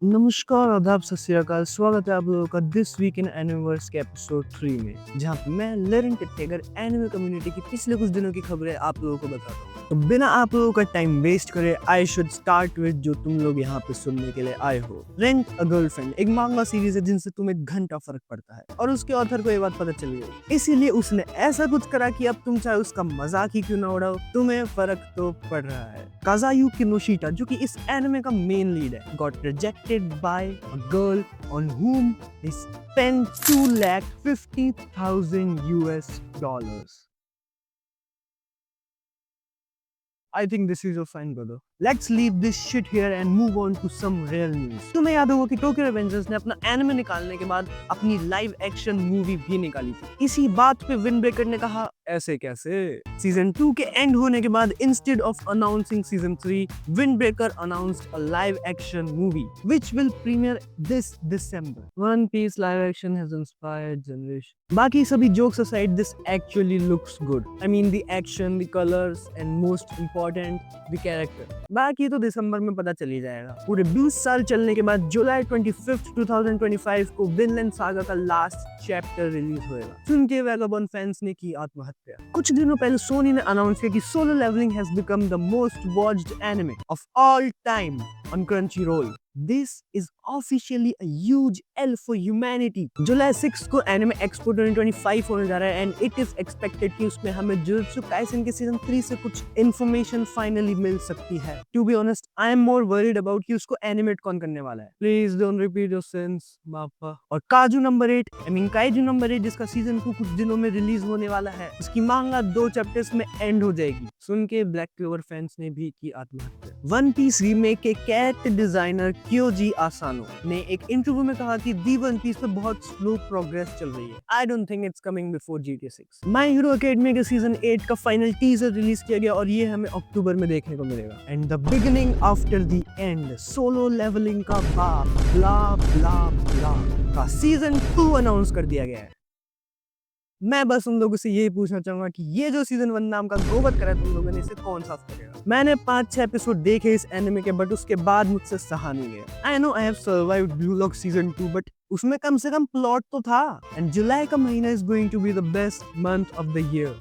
नमस्कार, आदाब, सत श्री अकाल। स्वागत है आप लोगों का दिस वीक इन एनिवर्स के एपिसोड 3 में, जहाँ पे मैं लरन टिट्टेगर एनिमे कम्युनिटी की पिछले कुछ दिनों की खबरें आप लोगों को बताता हूँ। तो बिना आप लोगों का टाइम वेस्ट करे, आई शुड स्टार्ट विद जो तुम लोग यहाँ पे सुनने के लिए आए हो। रेंट अ गर्लफ्रेंड एक मांगा सीरीज है जिनसे तुम्हें एक घंटा फर्क पड़ता है और उसके ऑथर को ये बात पता चल गई, इसीलिए उसने ऐसा कुछ करा कि अब तुम चाहे उसका मजाक ही क्यों ना उड़ाओ, तुम्हें फर्क तो पड़ रहा है। काज़ायुकी नोशिता, जो कि इस एनिमे का मेन लीड है, got rejected by a girl on whom he spent 2,50,000 US dollars. I think this is your fine, brother. Let's leave this shit here and move on to some real news. तुम्हें याद होगा कि Tokyo Revengers ने अपना anime निकालने के बाद अपनी लाइव एक्शन मूवी भी निकाली थी। इसी बात पे विंड ब्रेकर ने कहा, ऐसे कैसे? सीजन 2 के एंड होने के बाद instead of announcing season 3, wind breaker announced a live action movie which will premiere this December. One piece live action has inspired generation. बाकी सभी jokes aside, this actually looks good. I mean the action, the colours and most important the character. बाकी तो दिसंबर में पता चल ही जाएगा। पूरे 20 साल चलने के बाद जुलाई 25, 2025 को विनलैंड सागा का लास्ट चैप्टर रिलीज होएगा। सुन के वैगाबॉन्ड फैंस ने की आत्महत्या। कुछ दिनों पहले सोनी ने अनाउंस किया कि solo leveling has become the most watched anime of all time on Crunchyroll. This is officially a huge L for humanity. जुलाई 6 को एनिमे एक्सपो 2025 होने जा रहा है and it is expected कि उसमें हमें जुजुत्सु काइसेन के सीजन 3 से कुछ information finally मिल सकती है। To be honest, I am more worried about कि उसको एनिमेट कौन करने वाला है। Please don't repeat your sins, मापा। और काजू number 8, I mean kaiju number 8, जिसका सीजन 2 कुछ दिनों में रिलीज होने वाला है, उसकी मांगा 2 चैप्टर्स में एंड हो जाएगी। सुन के ब्लैक क्लोवर फैंस ने भी की आत्महत्या। वन पीस रीमेक के कैरेक्टर डिजाइनर क्योजी आसानो ने एक इंटरव्यू में कहा कि दी वन पीस पे बहुत स्लो प्रोग्रेस चल रही है। I don't think it's coming before GTA 6। My hero academy के सीजन 8 का फाइनल टीजर रिलीज किया गया और ये हमें अक्टूबर में देखने को मिलेगा। And the beginning after the end, solo leveling का बाप ब्ला ब्ला ब्ला का सीजन 2 अनाउंस कर दिया गया है। मैं बस उन लोगों से यही पूछना चाहूंगा कि ये जो सीजन 1 नाम का गोबर करा तुम लोगों ने, इसे कौन साफ करेगा? मैंने 5-6 एपिसोड देखे इस एनिमे के, बट उसके बाद मुझसे सहा नहीं गया। I know I have survived blue lock season 2, but उसमें कम से कम प्लॉट तो था। एंड जुलाई का महीना is going to be the best month of the year.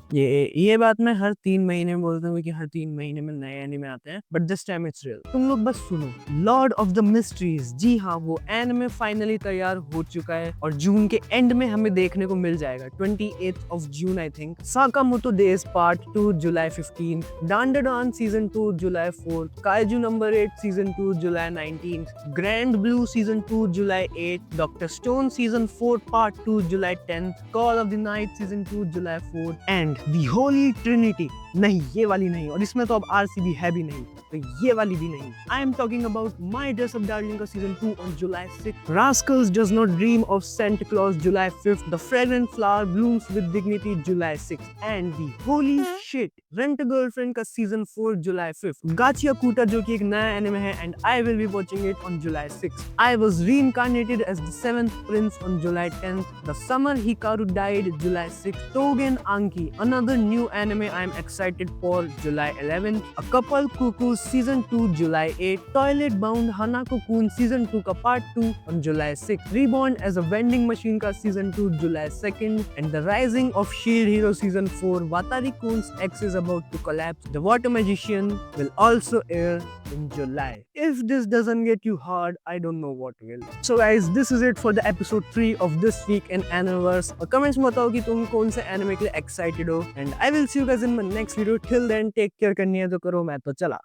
ये बात मैं हर 3 महीने में बोलता हूँ कि हर 3 महीने में नए एनिमे आते हैं, but this time it's real. तुम लोग बस सुनो, लॉर्ड ऑफ द मिस्ट्रीज, जी हाँ, वो एनिमे फाइनली तैयार हो चुका है और जून के एंड में हमें देखने को मिल जाएगा। 28th of June I think. Sakamoto days part 2 July 15, डांडाडान season 2 July 4, kaiju number 8 season 2 July 19, grand blue season 2 July 8, doctor stone season 4 part 2 July 10, call of the night season 2 July 4 and the Holi Trinity, नहीं ये वाली नहीं, और इसमें तो अब RCB है भी नहीं, तो ये वाली भी नहीं। I am talking about My Dress Up Darling का season 2 on July 6, Rascals does not dream of Santa Claus July 5, the fragrant flower blooms with dignity July 6 and the holy shit rent a girlfriend का season 4 July 5, Gachiakuta जो कि एक नया anime है and I will be watching it on July 6, I was reincarnated as the 7th prince on July 10th, the summer Hikaru died July 6th, Tougen Anki, another new anime I am excited for July 11th, A Couple Cuckoos season 2 July 8, Toilet Bound Hanako-kun season 2 का part 2 on July 6, Reborn as a Vending Machine का season 2 July 2nd, and The Rising of Shield Hero season 4, Watari-kun's ex is about to collapse, The Water Magician will also air in July. If this doesn't get you hard, I don't know what will. So guys, this is it for the episode 3 of this week in Animeverse. और comments में बताओ कि तुम कौन से anime के लिए excited हो, and I will see you guys in my next video. Till then take care, करनी है तो करो, मैं तो चला।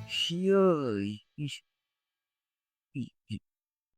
Sure.